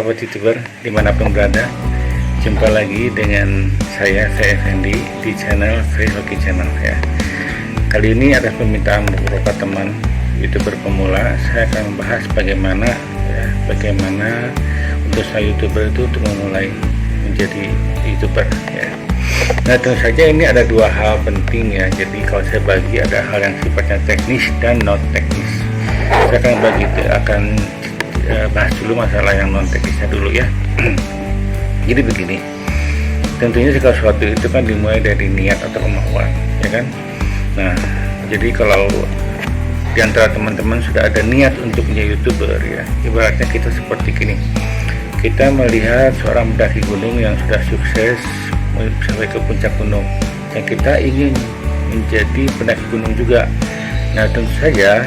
sahabat youtuber dimanapun berada, jumpa lagi dengan saya Effendi di channel Free Hoki Channel ya. Kali ini atas permintaan beberapa teman youtuber pemula, saya akan membahas bagaimana untuk saya youtuber itu untuk memulai menjadi youtuber ya. Nah, tentu saja ini ada dua hal penting ya. Jadi kalau saya bagi ada hal yang sifatnya teknis dan non teknis. Saya akan bahas dulu masalah yang non teknisnya dulu ya. Jadi begini, tentunya segala sesuatu itu kan dimulai dari niat atau kemauan ya kan. Nah, jadi kalau di antara teman-teman sudah ada niat untuk menjadi youtuber ya, ibaratnya kita seperti gini, kita melihat seorang pendaki gunung yang sudah sukses sampai ke puncak gunung, dan kita ingin menjadi pendaki gunung juga. Nah, tentu saja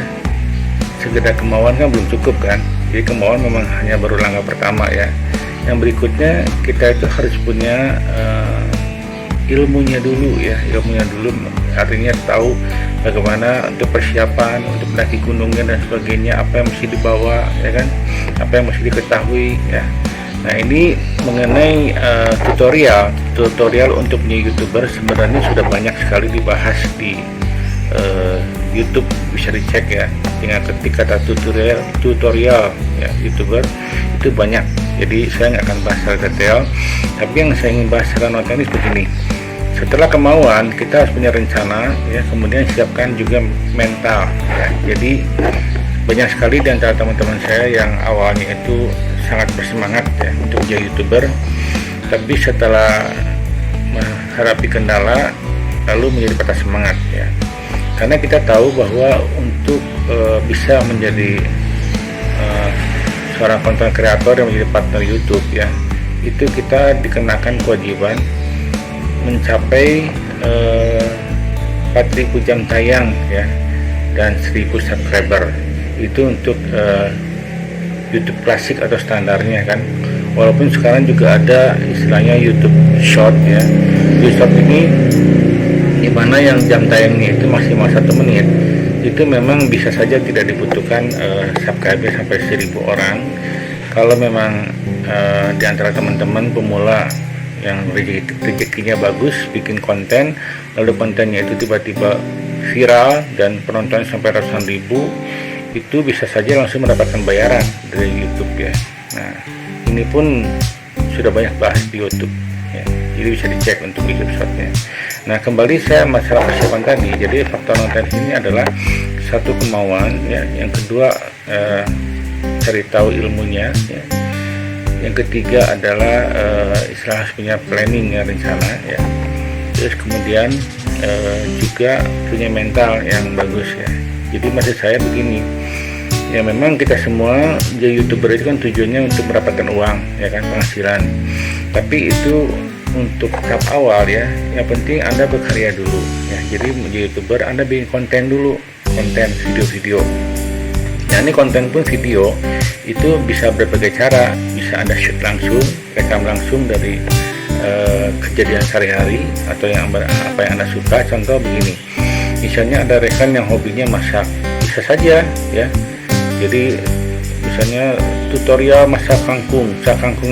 sekedar kemauan kan belum cukup kan. Jadi kemauan memang hanya baru langkah pertama ya. Yang berikutnya kita itu harus punya ilmunya dulu ya. Ilmunya dulu artinya tahu bagaimana untuk persiapan untuk mendaki gunungnya dan sebagainya, apa yang mesti dibawa ya kan, apa yang mesti diketahui ya. Nah, ini mengenai tutorial untuk menjadi youtuber sebenarnya sudah banyak sekali dibahas di YouTube, bisa dicek ya. Dengan ketik kata tutorial ya youtuber itu banyak. Jadi saya nggak akan bahas secara detail, tapi yang saya ingin bahas secara non teknis begini. Setelah kemauan, kita harus punya rencana ya, kemudian siapkan juga mental ya. Jadi banyak sekali di antara teman-teman saya yang awalnya itu sangat bersemangat ya untuk menjadi youtuber, tapi setelah menghadapi kendala lalu menjadi patah semangat ya. Karena kita tahu bahwa untuk bisa menjadi seorang konten kreator yang menjadi partner YouTube ya, itu kita dikenakan kewajiban mencapai 4.000 jam tayang ya, dan 1.000 subscriber. Itu untuk YouTube klasik atau standarnya kan. Walaupun sekarang juga ada istilahnya YouTube Short ya. YouTube Short ini dimana yang jam tayangnya itu maksimal 1 menit, itu memang bisa saja tidak dibutuhkan subscriber sampai 1.000 orang. Kalau memang di antara teman-teman pemula yang rezekinya bagus bikin konten, lalu kontennya itu tiba-tiba viral dan penonton sampai ratusan ribu, itu bisa saja langsung mendapatkan bayaran dari YouTube ya. Nah, ini pun sudah banyak bahas di YouTube ya. Jadi bisa dicek untuk YouTube Shortnya. Nah, kembali saya masalah persiapan tadi. Jadi faktor non teknis ini adalah satu kemauan ya, yang kedua cari tahu ilmunya ya. Yang ketiga adalah istilah harus punya planning ya, rencana ya. Terus kemudian juga punya mental yang bagus ya. Jadi maksud saya begini ya, memang kita semua jadi youtuber itu kan tujuannya untuk mendapatkan uang ya kan, penghasilan. Tapi itu untuk tahap awal ya, yang penting Anda berkarya dulu ya. Jadi menjadi youtuber Anda bikin konten dulu, konten video-video. Nah, ini konten pun video itu bisa berbagai cara. Bisa Anda shoot langsung, rekam langsung dari kejadian sehari-hari atau apa yang Anda suka. Contoh begini, misalnya ada rekan yang hobinya masak, bisa saja ya. Jadi misalnya tutorial masak kangkung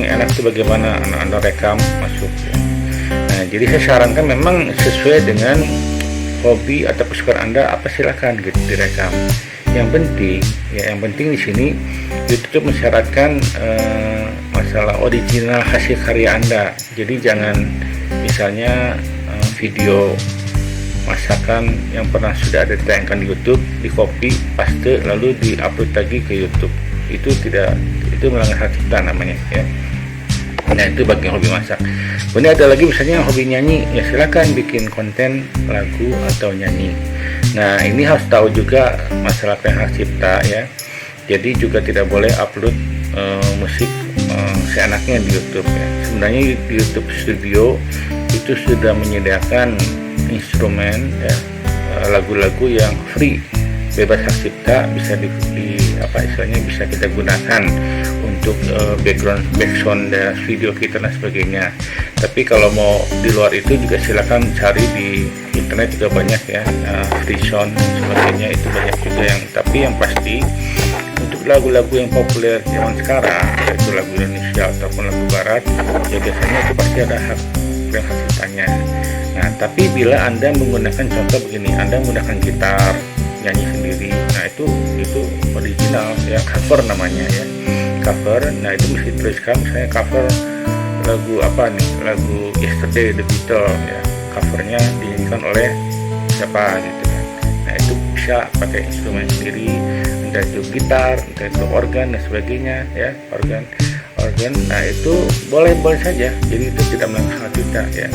yang enak itu bagaimana, Anda rekam masuk ya. Nah, jadi saya sarankan memang sesuai dengan hobi atau kesukaan Anda apa, silakan gitu direkam. Yang penting di sini YouTube mensyaratkan masalah original hasil karya Anda. Jadi jangan misalnya video masakan yang pernah sudah ada ditayangkan di YouTube, di copy, paste, lalu di-upload lagi ke YouTube. Itu melanggar hak cipta namanya ya. Nah, itu bagi yang hobi masak. Kemudian ada lagi misalnya yang hobi nyanyi, ya silakan bikin konten lagu atau nyanyi. Nah, ini harus tahu juga masalah hak cipta ya. Jadi juga tidak boleh upload musik seenaknya di YouTube ya. Sebenarnya di YouTube Studio itu sudah menyediakan instrumen ya, lagu-lagu yang free, bebas hak cipta, bisa bisa kita gunakan untuk background dari video kita dan sebagainya. Tapi kalau mau di luar itu juga silakan cari di internet, juga banyak ya, free sound sebagainya, itu banyak juga yang. Tapi yang pasti untuk lagu-lagu yang populer zaman sekarang, yaitu lagu Indonesia ataupun lagu Barat, ya biasanya itu pasti ada hak ciptanya. Nah, tapi bila Anda menggunakan, contoh begini, Anda menggunakan gitar, nyanyi sendiri, nah itu original ya, cover namanya ya, cover. Nah itu mesti tuliskan misalnya cover lagu apa nih, lagu Yesterday The Beatles ya, covernya dinyanyikan oleh siapa gitu kan. Nah itu bisa pakai instrumen sendiri, entah itu gitar, entah itu organ dan sebagainya ya, organ. Nah itu boleh saja, jadi itu tidak melanggar hak cipta ya.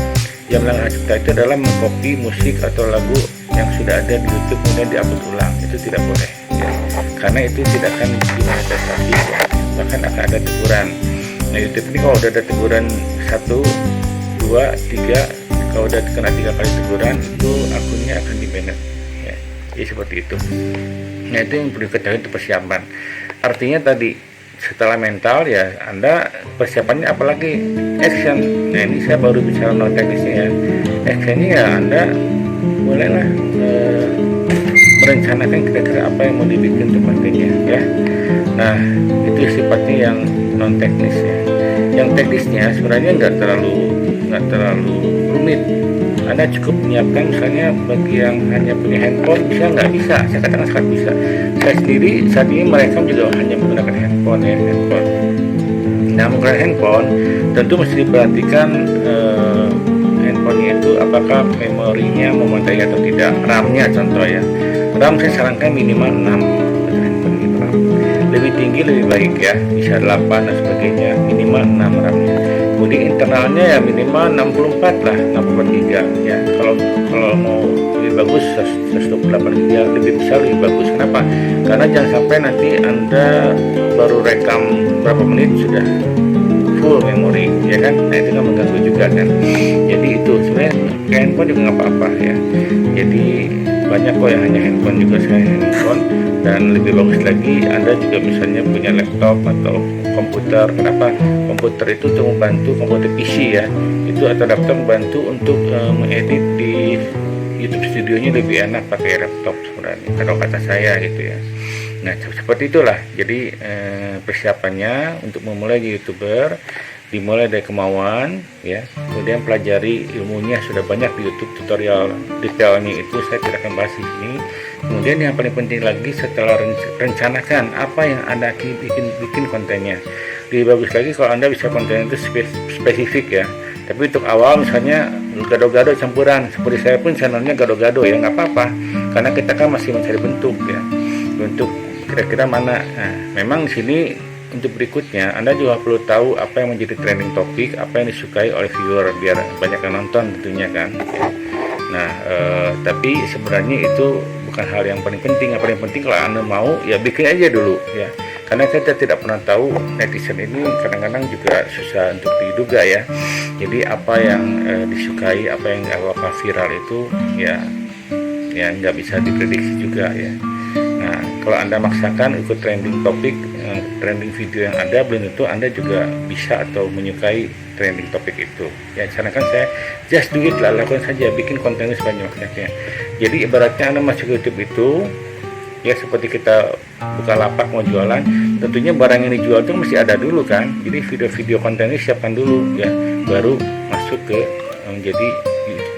Yang melanggar hak cipta itu adalah mengcopy musik atau lagu yang sudah ada di YouTube kemudian diupload ulang, itu tidak boleh ya. Karena itu tidak akan dimonetisasi ya, bahkan akan ada teguran. Nah YouTube ini kalau udah ada teguran 1, 2, 3, kalau udah kena 3 kali teguran, itu akunnya akan di-banned ya. Jadi seperti itu. Nah itu yang perlu diketahui untuk persiapan. Artinya tadi setelah mental ya, Anda persiapannya apalagi action. Nah ini saya baru bicara non teknisnya ya. Actionnya ya Anda bolehlah merencanakan kira-kira apa yang mau dibikin untuk kontennya ya. Nah itu sifatnya yang non teknis ya. Yang teknisnya sebenarnya nggak terlalu rumit. Anda cukup menyiapkan, misalnya bagi yang hanya punya handphone bisa nggak? Bisa, saya katakan sangat bisa. Saya sendiri saat ini merekam juga hanya menggunakan handphone ya, handphone. Nah menggunakan handphone tentu mesti diperhatikan handphonenya itu apakah memorinya memadai atau tidak, RAM-nya contoh ya. RAM saya sarankan minimal 6 handphone gitu, RAM. Lebih tinggi lebih baik ya, bisa 8 dan sebagainya, minimal 6 RAM-nya. Kemudian internalnya ya minimal 64 lah, 64 GB ya. Kalau mau lebih bagus 128 GB lebih besar lebih bagus. Kenapa? Karena jangan sampai nanti Anda baru rekam berapa menit sudah full memori ya kan. Nah itu kan mengganggu juga kan. Jadi itu sebenarnya handphone juga nggak apa-apa ya. Jadi banyak kok yang hanya handphone juga, saya handphone. Dan lebih bagus lagi Anda juga misalnya punya laptop atau komputer. Kenapa? Komputer itu untuk membantu, komputer PC ya itu atau laptop membantu untuk mengedit di YouTube studionya lebih enak pakai laptop sebenarnya, kalau kata saya gitu ya. Nah seperti itulah. Jadi persiapannya untuk memulai jadi YouTuber dimulai dari kemauan ya, kemudian pelajari ilmunya, sudah banyak di YouTube tutorial detailnya, itu saya tidak akan bahas di sini. Kemudian yang paling penting lagi, setelah rencanakan apa yang Anda bikin kontennya, lebih bagus lagi kalau Anda bisa konten itu spesifik ya. Tapi untuk awal misalnya gado-gado campuran, seperti saya pun channelnya gado-gado ya, nggak apa-apa, karena kita kan masih mencari bentuk ya, bentuk kira-kira mana. Nah, memang di sini untuk berikutnya Anda juga perlu tahu apa yang menjadi trending topik, apa yang disukai oleh viewer biar banyak yang nonton tentunya kan ya. Nah tapi sebenarnya itu bukan hal yang paling penting. Yang paling penting kalau Anda mau ya bikin aja dulu ya, karena kita tidak pernah tahu, netizen ini kadang-kadang juga susah untuk diduga ya. Jadi apa yang disukai, apa yang bakal viral itu ya nggak bisa diprediksi juga ya. Nah kalau Anda maksakan ikut trending topik, trending video yang ada, belum tentu Anda juga bisa atau menyukai trending topik itu ya. Sarankan saya just do it lah, lakukan saja, bikin konten sebanyak-banyaknya. Jadi ibaratnya Anda masuk ke YouTube itu ya seperti kita buka lapak mau jualan, tentunya barang yang dijual itu mesti ada dulu kan. Jadi video-video konten ini siapkan dulu ya, baru masuk ke menjadi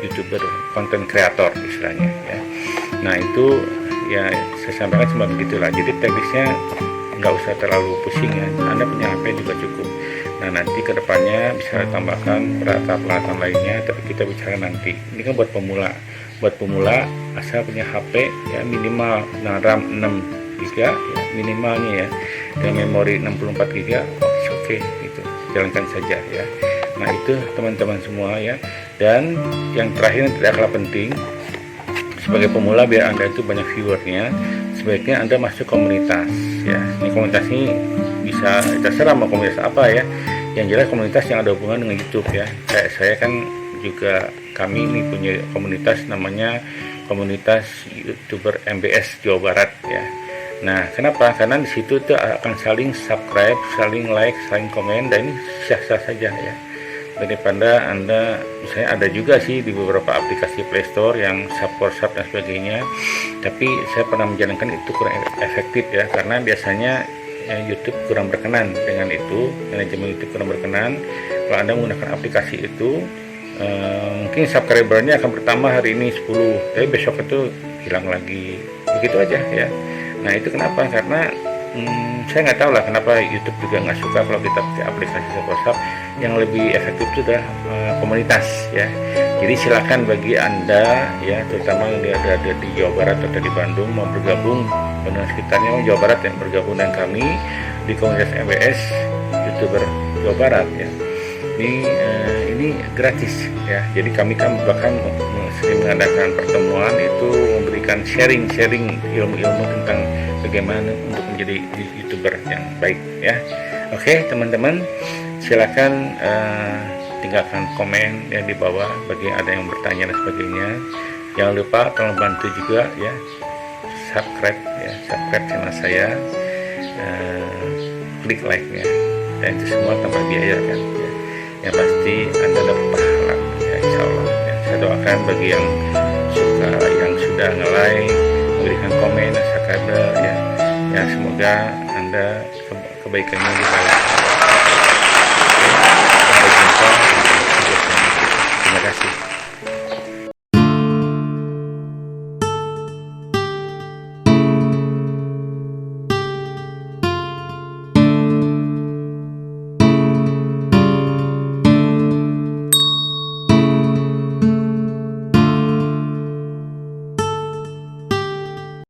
YouTuber, konten kreator istilahnya ya. Nah itu ya saya sampaikan cuma begitulah. Jadi teknisnya nggak usah terlalu pusing ya, Anda punya HP juga cukup. Nah nanti kedepannya bisa tambahkan peralatan lainnya, tapi kita bicara nanti. Ini kan buat pemula. Buat pemula asal punya HP ya minimal RAM 6 GB ya, minimalnya ya, dan memori 64 GB oke itu jalankan saja ya. Nah itu teman-teman semua ya. Dan yang terakhir yang tidak kalah penting, sebagai pemula biar Anda itu banyak viewernya, sebaiknya Anda masuk komunitas ya. Ini komunitas ini bisa terserah mau komunitas apa ya, yang jelas komunitas yang ada hubungan dengan YouTube ya. Kayak saya kan juga, kami ini punya komunitas namanya komunitas YouTuber MBS Jawa Barat ya. Nah kenapa? Karena di situ tuh akan saling subscribe, saling like, saling komen, dan ini sah-sah saja ya. Daripada Anda, misalnya ada juga sih di beberapa aplikasi Play Store yang support dan sebagainya, tapi saya pernah menjalankan itu kurang efektif ya, karena biasanya YouTube kurang berkenan dengan itu, manajemen YouTube kurang berkenan. Kalau Anda menggunakan aplikasi itu, mungkin subscribernya akan bertambah hari ini 10, tapi besok itu hilang lagi, begitu aja ya. Nah itu kenapa? Karena saya nggak tahu lah kenapa YouTube juga nggak suka kalau kita pakai aplikasi WhatsApp. Yang lebih efektif itu adalah komunitas ya. Jadi silakan bagi Anda ya, terutama yang ada di Jawa Barat atau di Bandung, mau bergabung dengan sekitarnya Jawa Barat yang bergabung dengan kami di komunitas MBS YouTuber Jawa Barat ya. Ini gratis ya. Jadi kami kan bahkan sering mengadakan pertemuan itu, memberikan sharing ilmu-ilmu tentang bagaimana untuk menjadi YouTuber yang baik ya. Oke teman-teman, silakan tinggalkan komen ya di bawah bagi ada yang bertanya dan sebagainya. Jangan lupa tolong bantu juga ya, subscribe channel saya, klik like-nya, dan itu semua tanpa biaya kan ya. Yang pasti Anda dapat pahala ya, insya Allah ya. Saya doakan bagi yang suka, yang sudah nge-like, memberikan komen, subscribe ya, semoga Anda kebaikannya dibalas